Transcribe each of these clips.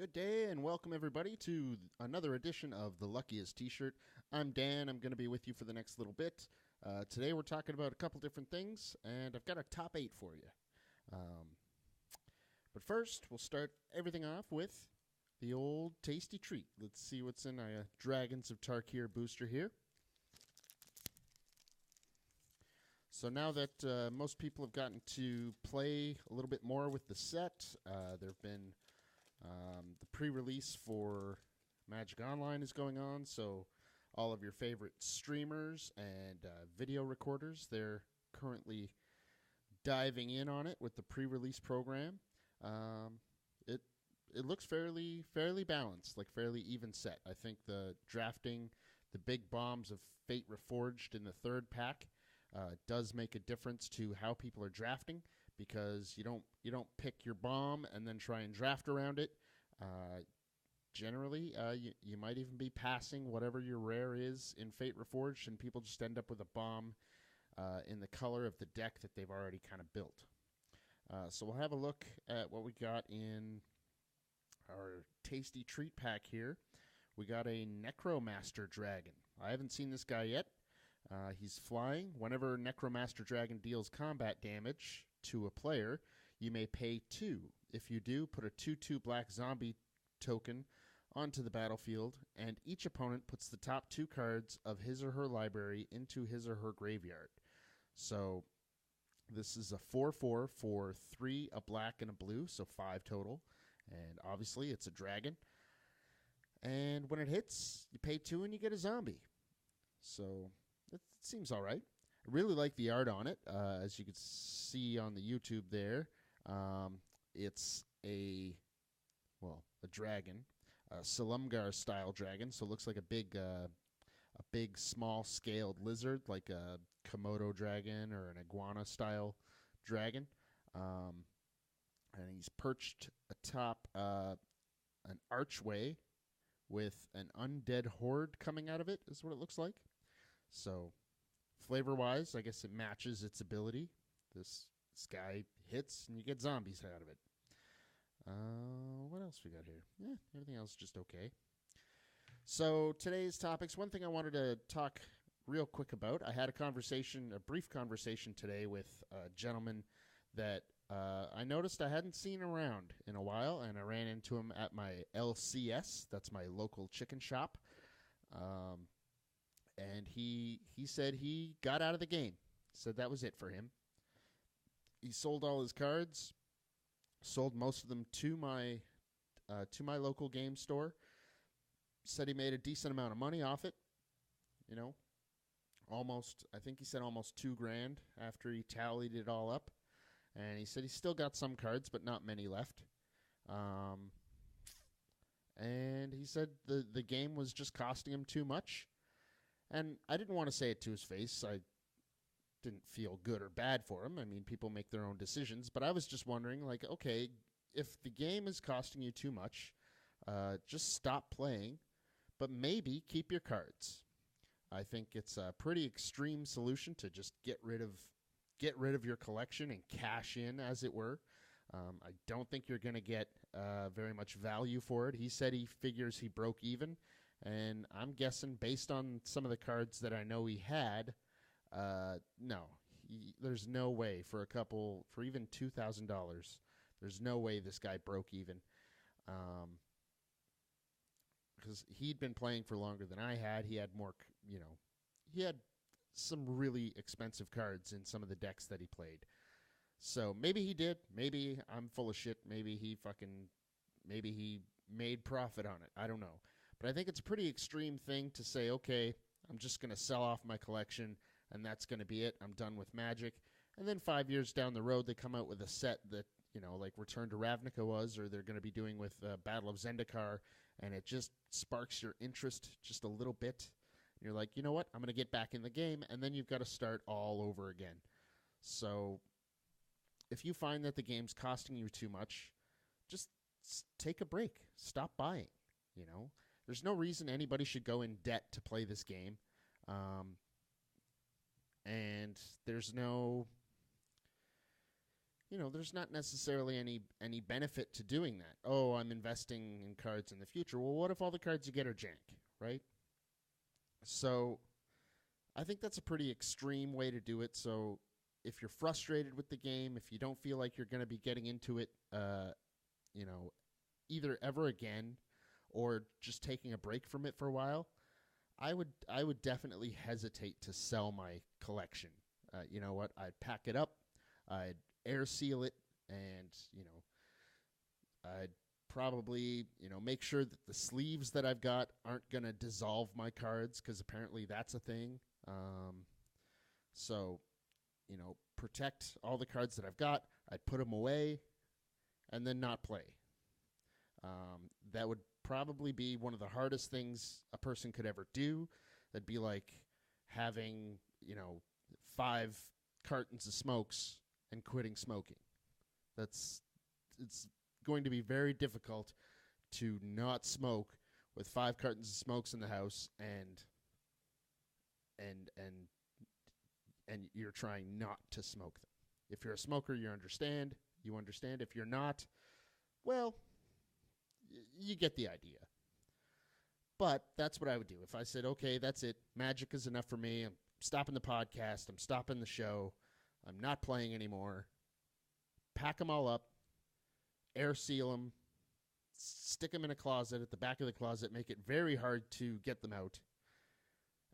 Good day and welcome everybody to another edition of The Luckiest T-Shirt. I'm Dan. I'm going to be with you for the next little bit. Today we're talking about a couple different things, and I've got a top 8 for you. But first, we'll start everything off with the old tasty treat. Let's see what's in a Dragons of Tarkir booster here. So now that most people have gotten to play a little bit more with the set, there have been the pre-release for Magic Online is going on, so all of your favorite streamers and video recorders, they're currently diving in on it with the pre-release program. It looks fairly balanced, like fairly even set. I think the drafting, the big bombs of Fate Reforged in the third pack does make a difference to how people are drafting, because you don't pick your bomb and then try and draft around it. Generally, you might even be passing whatever your rare is in Fate Reforged, and people just end up with a bomb in the color of the deck that they've already kind of built. So we'll have a look at what we got in our tasty treat pack here. We got a Necromaster Dragon. I haven't seen this guy yet. He's flying. Whenever Necromaster Dragon deals combat damage to a player, you may pay 2. If you do, put a 2/2 black zombie token onto the battlefield, and each opponent puts the top 2 cards of his or her library into his or her graveyard. So this is a 4/4 for 3, a black, and a blue, so 5 total. And obviously it's a dragon. And when it hits, you pay 2 and you get a zombie. So it seems all right. I really like the art on it, as you can see on the YouTube there. It's a dragon, a Silumgar-style dragon, so it looks like a big, small-scaled lizard, like a Komodo dragon or an iguana-style dragon. And he's perched atop an archway with an undead horde coming out of it, is what it looks like. So flavor-wise, I guess it matches its ability. This guy hits, and you get zombies out of it. What else we got here? Everything else is just okay. So today's topics, one thing I wanted to talk real quick about. I had a brief conversation today with a gentleman that I noticed I hadn't seen around in a while, and I ran into him at my LCS. That's my local chicken shop. And he said he got out of the game. Said that was it for him. He sold all his cards, sold most of them to my local game store. Said he made a decent amount of money off it. You know, I think he said almost $2,000 after he tallied it all up. And he said he still got some cards, but not many left. And he said the game was just costing him too much. And I didn't want to say it to his face. I didn't feel good or bad for him. I mean, people make their own decisions. But I was just wondering, like, okay, if the game is costing you too much, just stop playing, but maybe keep your cards. I think it's a pretty extreme solution to just get rid of your collection and cash in, as it were. I don't think you're going to get very much value for it. He said he figures he broke even, and I'm guessing based on some of the cards that I know he had, no. There's no way for even $2,000, there's no way this guy broke even. Because he'd been playing for longer than I had. He had more, he had some really expensive cards in some of the decks that he played. So maybe he did. Maybe I'm full of shit. Maybe he made profit on it. I don't know. But I think it's a pretty extreme thing to say, okay, I'm just going to sell off my collection, and that's going to be it. I'm done with Magic. And then 5 years down the road, they come out with a set that, like Return to Ravnica was, or they're going to be doing with Battle of Zendikar, and it just sparks your interest just a little bit. And you're like, you know what? I'm going to get back in the game, and then you've got to start all over again. So if you find that the game's costing you too much, just take a break. Stop buying, There's no reason anybody should go in debt to play this game. And there's no... there's not necessarily any benefit to doing that. Oh, I'm investing in cards in the future. Well, what if all the cards you get are jank, right? So I think that's a pretty extreme way to do it. So if you're frustrated with the game, if you don't feel like you're going to be getting into it, either ever again or just taking a break from it for a while, I would definitely hesitate to sell my collection. You know what? I'd pack it up, I'd air seal it, and I'd probably make sure that the sleeves that I've got aren't gonna dissolve my cards, because apparently that's a thing. So protect all the cards that I've got. I'd put them away, and then not play. That would probably be one of the hardest things a person could ever do. That'd be like having 5 cartons of smokes and quitting smoking. It's going to be very difficult to not smoke with 5 cartons of smokes in the house and you're trying not to smoke them. If you're a smoker, you understand. If you're not, well, you get the idea. But that's what I would do. If I said, okay, that's it, Magic is enough for me, I'm stopping the podcast, I'm stopping the show, I'm not playing anymore, pack them all up, air seal them, stick them in a closet, at the back of the closet, make it very hard to get them out,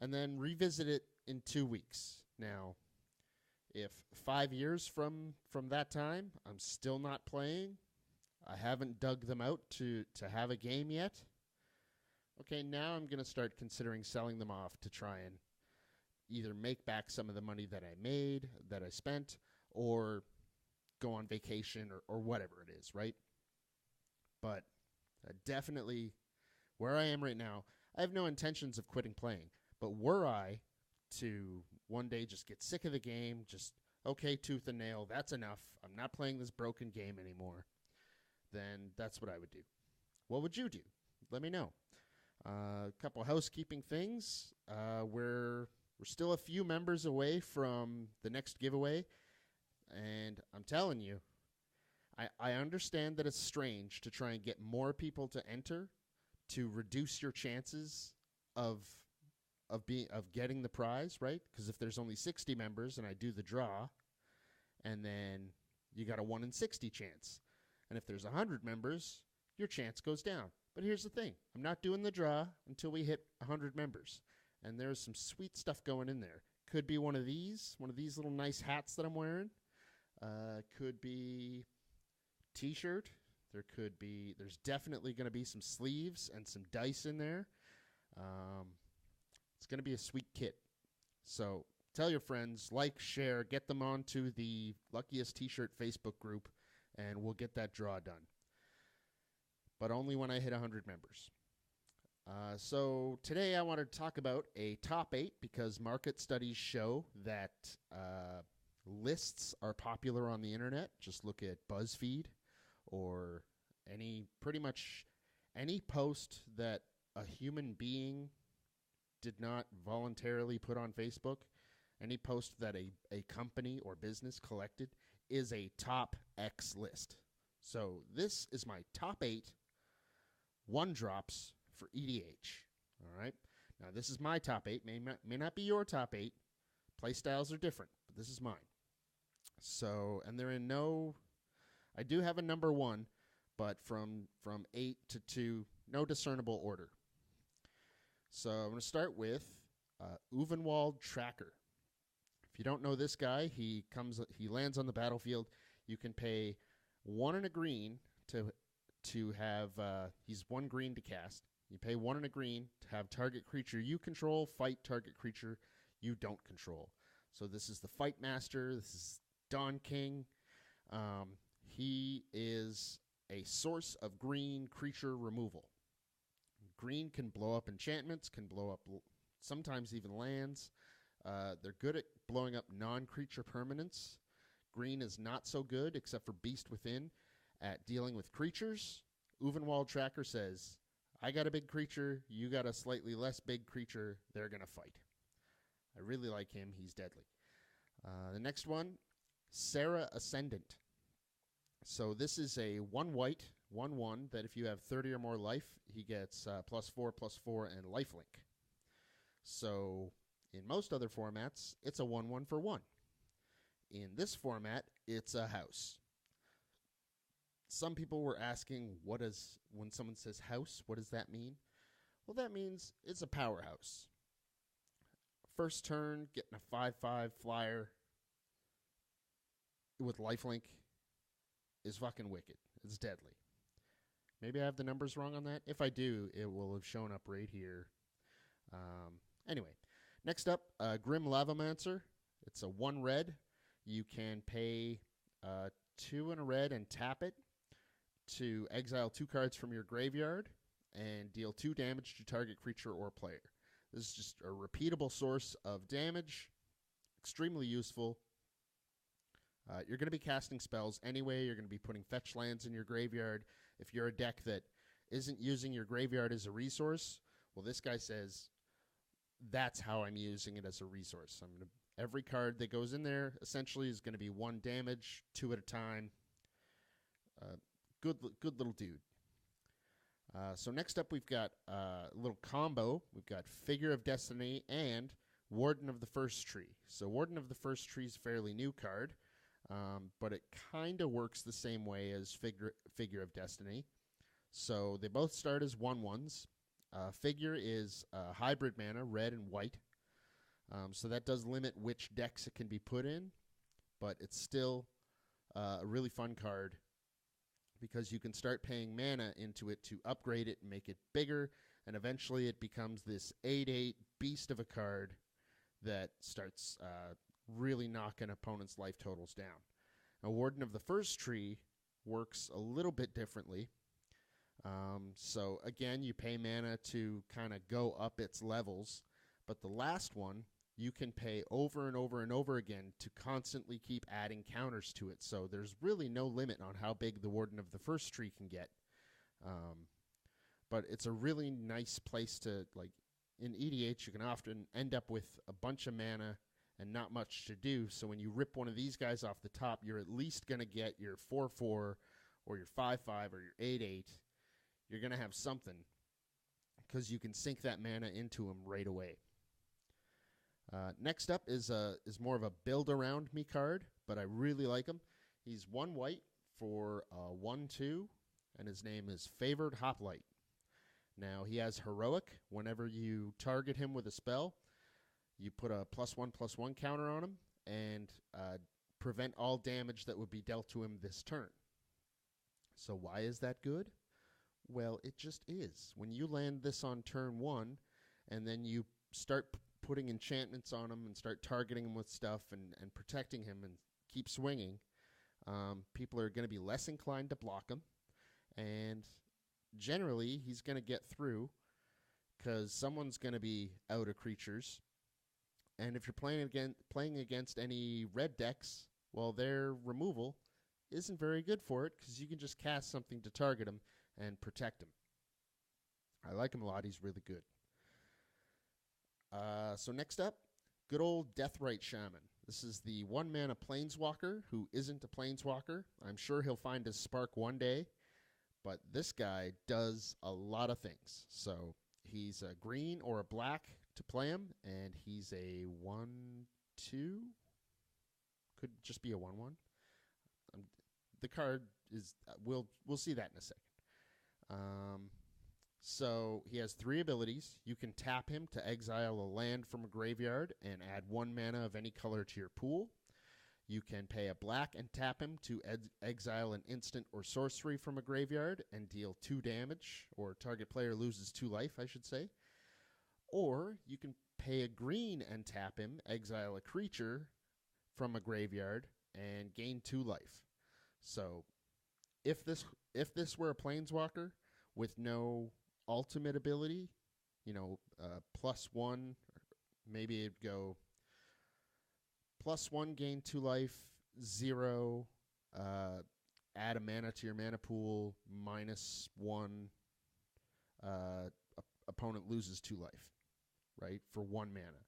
and then revisit it in 2 weeks. Now, if 5 years from that time I'm still not playing, I haven't dug them out to have a game yet, okay, now I'm going to start considering selling them off to try and either make back some of the money that I spent, or go on vacation or whatever it is, right? But definitely, where I am right now, I have no intentions of quitting playing. But were I to one day just get sick of the game, just, okay, tooth and nail, that's enough, I'm not playing this broken game anymore, then that's what I would do. What would you do? Let me know. A couple housekeeping things. We're still a few members away from the next giveaway, and I'm telling you, I understand that it's strange to try and get more people to enter to reduce your chances of getting the prize, right? Because if there's only 60 members and I do the draw, and then you got a 1 in 60 chance, and if there's 100 members, your chance goes down. But here's the thing. I'm not doing the draw until we hit 100 members. And there's some sweet stuff going in there. Could be one of these little nice hats that I'm wearing. Could be t-shirt. There's definitely going to be some sleeves and some dice in there. It's going to be a sweet kit. So tell your friends, like, share, get them onto the Luckiest T-Shirt Facebook group, and we'll get that draw done. But only when I hit 100 members. So today I wanted to talk about a top 8, because market studies show that lists are popular on the internet. Just look at BuzzFeed or pretty much any post that a human being did not voluntarily put on Facebook, any post that a company or business collected, is a top X list. So this is my top 8 one drops for EDH. All right. Now this is my top 8. May not be your top 8. Play styles are different, but this is mine. So, and they're in I do have a number 1, but from 8 to 2, no discernible order. So I'm going to start with Uvenwald Tracker. If you don't know this guy, he lands on the battlefield. You can pay 1 and a green to have, he's 1 green to cast. You pay 1 and a green to have target creature you control fight target creature you don't control. So this is the Fight Master. This is Dawn King. He is a source of green creature removal. Green can blow up enchantments, can blow up sometimes even lands. They're good at blowing up non-creature permanents. Green is not so good, except for Beast Within, at dealing with creatures. Uvenwald Tracker says, I got a big creature, you got a slightly less big creature, they're going to fight. I really like him, he's deadly. The next one, Sarah Ascendant. So this is a 1 white, 1/1 that if you have 30 or more life, he gets +4/+4 and lifelink. So in most other formats, it's a 1/1 for 1. In this format, it's a house. Some people were asking, when someone says house, what does that mean? Well, that means it's a powerhouse. First turn, getting a 5/5 flyer with lifelink is fucking wicked. It's deadly. Maybe I have the numbers wrong on that. If I do, it will have shown up right here. Anyway, next up, Grim Lavamancer. It's a 1 red. You can pay 2 and a red and tap it to exile 2 cards from your graveyard and deal 2 damage to target creature or player. This is just a repeatable source of damage. Extremely useful. You're going to be casting spells anyway. You're going to be putting fetch lands in your graveyard. If you're a deck that isn't using your graveyard as a resource, well, this guy says, that's how I'm using it as a resource. Every card that goes in there essentially is going to be 1 damage, 2 at a time. Good little dude. So next up, we've got a little combo. We've got Figure of Destiny and Warden of the First Tree. So Warden of the First Tree is a fairly new card, but it kind of works the same way as Figure of Destiny. So they both start as 1/1s. Figure is hybrid mana, red and white. So that does limit which decks it can be put in, but it's still a really fun card because you can start paying mana into it to upgrade it and make it bigger, and eventually it becomes this 8/8 beast of a card that starts really knocking opponents' life totals down. Now, Warden of the First Tree works a little bit differently. So again, you pay mana to kind of go up its levels, but the last one you can pay over and over and over again to constantly keep adding counters to it. So there's really no limit on how big the Warden of the First Tree can get. But it's a really nice place to, like, in EDH, you can often end up with a bunch of mana and not much to do. So when you rip one of these guys off the top, you're at least going to get your 4/4 or your 5/5 or your 8/8. You're going to have something because you can sink that mana into him right away. Next up is more of a build around me card, but I really like him. He's 1 white for 1/2, and his name is Favored Hoplite. Now, he has Heroic. Whenever you target him with a spell, you put a +1/+1 counter on him and prevent all damage that would be dealt to him this turn. So why is that good? Well, it just is. When you land this on turn 1, and then you start putting enchantments on him and start targeting him with stuff and protecting him and keep swinging, people are going to be less inclined to block him. And generally, he's going to get through because someone's going to be out of creatures. And if you're playing against any red decks, well, their removal isn't very good for it because you can just cast something to target him and protect him. I like him a lot. He's really good. So next up, good old Deathrite Shaman. This is the 1 mana planeswalker who isn't a planeswalker. I'm sure he'll find his spark one day, but this guy does a lot of things. So he's a green or a black to play him, and he's a 1/2. Could just be a 1/1. The card is we'll see that in a second. So he has 3 abilities. You can tap him to exile a land from a graveyard and add 1 mana of any color to your pool. You can pay a black and tap him to exile an instant or sorcery from a graveyard and deal 2 damage, or target player loses 2 life, I should say. Or you can pay a green and tap him, exile a creature from a graveyard, and gain 2 life. So if this were a planeswalker with no ultimate ability, +1, maybe it'd go +1, gain 2 life, 0, add a mana to your mana pool, -1, opponent loses 2 life, right, for 1 mana.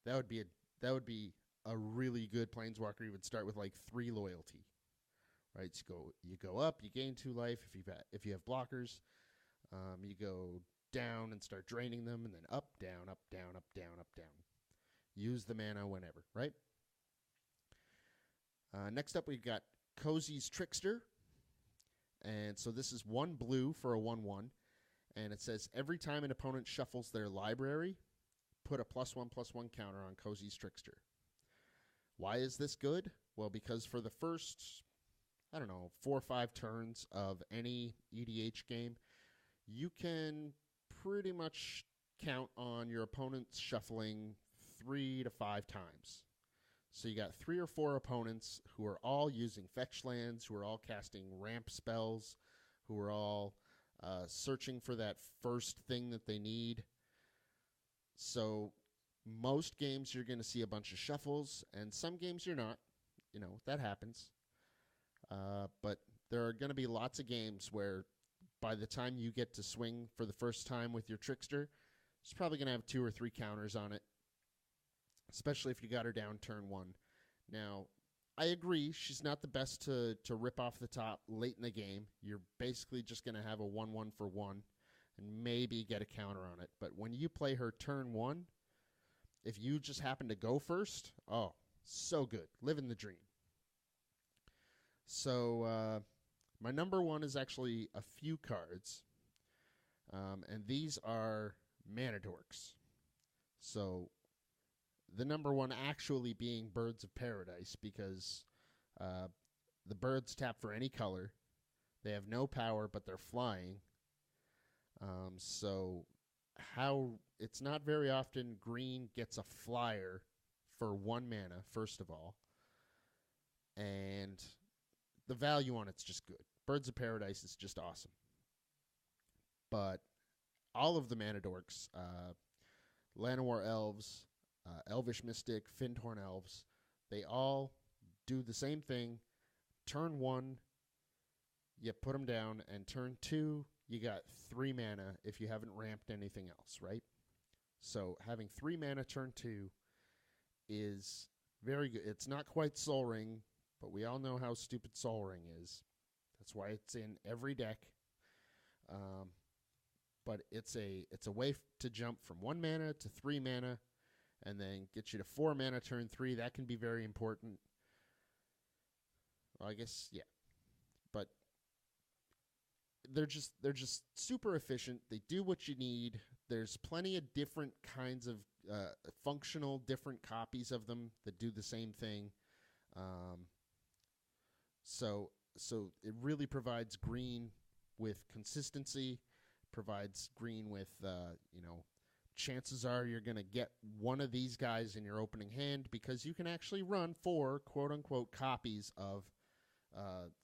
That would be a really good planeswalker. You would start with like 3 loyalty, right? So you go up, you gain 2 life if you have blockers. You go down and start draining them, and then up, down, up, down, up, down, up, down. Use the mana whenever, right? Next up, we've got Cosi's Trickster. And so this is 1 blue for a 1/1. And it says every time an opponent shuffles their library, put a +1/+1 counter on Cosi's Trickster. Why is this good? Well, because for the first, 4 or 5 turns of any EDH game, you can pretty much count on your opponents shuffling 3 to 5 times. So you got 3 or 4 opponents who are all using fetch lands, who are all casting ramp spells, who are all searching for that first thing that they need. So most games you're going to see a bunch of shuffles, and some games you're not. That happens. But there are going to be lots of games where by the time you get to swing for the first time with your Trickster, she's probably going to have 2 or 3 counters on it, especially if you got her down turn 1. Now, I agree, she's not the best to rip off the top late in the game. You're basically just going to have a 1/1 for 1 and maybe get a counter on it. But when you play her turn 1, if you just happen to go first, oh, so good. Living the dream. So my number 1 is actually a few cards, and these are Mana Dorks. So the number 1 actually being Birds of Paradise, because the birds tap for any color. They have no power, but they're flying. So it's not very often green gets a flyer for 1 mana, first of all. And the value on it's just good. Birds of Paradise is just awesome. But all of the Mana Dorks, Llanowar Elves, Elvish Mystic, Fyndhorn Elves, they all do the same thing. Turn 1, you put them down, and turn 2, you got 3 mana if you haven't ramped anything else, right? So having 3 mana turn 2 is very good. It's not quite Soul Ring, but we all know how stupid Soul Ring is. That's why it's in every deck. But it's a way to jump from 1 mana to 3 mana, and then get you to 4 mana turn 3. That can be very important. Well, I guess, yeah. But they're just super efficient. They do what you need. There's plenty of different kinds of functional different copies of them that do the same thing. So it really provides green with consistency, provides green with, chances are you're going to get one of these guys in your opening hand, because you can actually run 4 quote-unquote copies of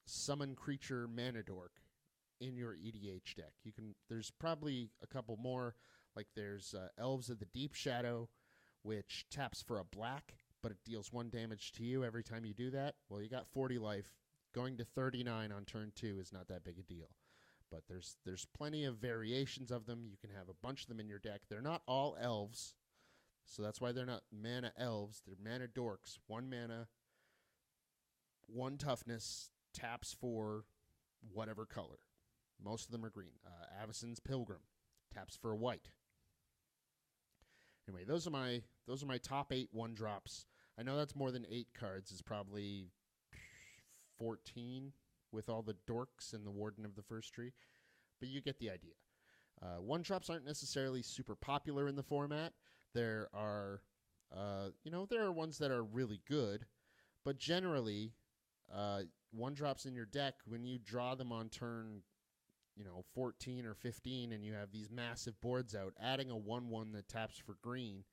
Summon Creature Mana Dork in your EDH deck. There's probably a couple more, like there's Elves of the Deep Shadow, which taps for a black, but it deals 1 damage to you every time you do that. Well, you got 40 life. Going to 39 on turn 2 is not that big a deal. But there's plenty of variations of them. You can have a bunch of them in your deck. They're not all elves, so that's why they're not mana elves. They're mana dorks. 1 mana, 1 toughness, taps for whatever color. Most of them are green. Avacyn's Pilgrim taps for a white. Anyway, those are my top 8 1-drops. I know that's more than 8 cards. It's probably 14 with all the dorks and the Warden of the First Tree, but you get the idea. 1-drops aren't necessarily super popular in the format. There are, there are ones that are really good, but generally, 1-drops in your deck, when you draw them on turn, 14 or 15, and you have these massive boards out, adding a 1/1 that taps for green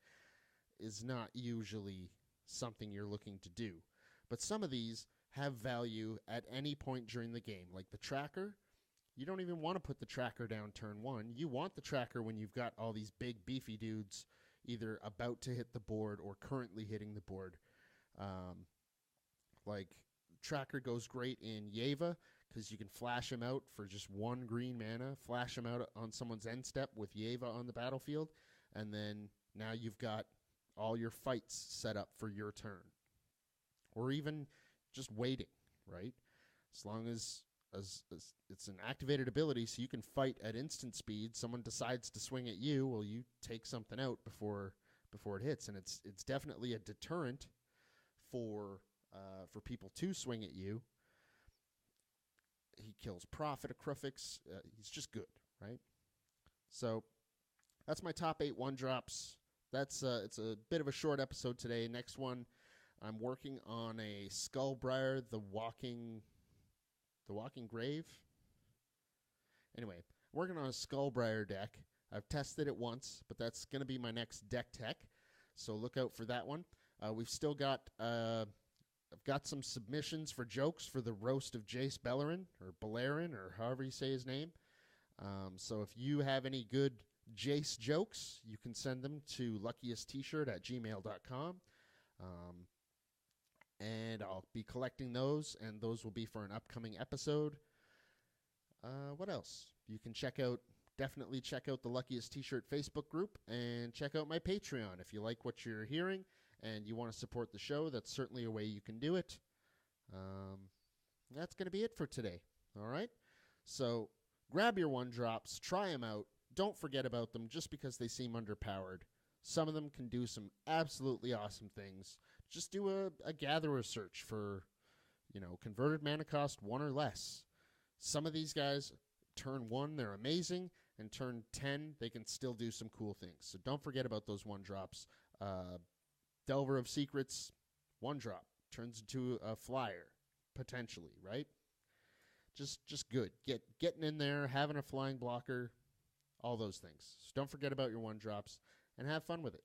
is not usually something you're looking to do. But some of these have value at any point during the game. Like the tracker, you don't even want to put the tracker down turn 1. You want the tracker when you've got all these big beefy dudes either about to hit the board or currently hitting the board. Like tracker goes great in Yeva, because you can flash him out for just 1 green mana, flash him out on someone's end step with Yeva on the battlefield, and then now you've got all your fights set up for your turn. Or even just waiting, right? As long as it's an activated ability, so you can fight at instant speed. Someone decides to swing at you, well, you take something out before it hits, and it's definitely a deterrent for people to swing at you. He kills Prophet of Crufix. He's just good, right? So that's my top 8 1-drops. It's a bit of a short episode today. Next one, I'm working on a Skullbriar, the Walking Grave. Anyway, working on a Skullbriar deck. I've tested it once, but that's going to be my next deck tech. So look out for that one. We've still got I've got some submissions for jokes for the roast of Jace Bellerin, or however you say his name. So if you have any good Jace jokes, you can send them to luckiesttshirt@gmail.com. And I'll be collecting those, and those will be for an upcoming episode. What else? You can definitely check out the Luckiest T-Shirt Facebook group, and check out my Patreon. If you like what you're hearing and you want to support the show, that's certainly a way you can do it. That's going to be it for today. All right? So grab your 1-drops, try them out. Don't forget about them just because they seem underpowered. Some of them can do some absolutely awesome things. Just do a gatherer search for, converted mana cost 1 or less. Some of these guys, turn 1, they're amazing, and turn 10, they can still do some cool things. So don't forget about those 1-drops. Delver of Secrets, 1-drop, turns into a flyer, potentially, right? Just good. Getting in there, having a flying blocker, all those things. So don't forget about your 1-drops, and have fun with it.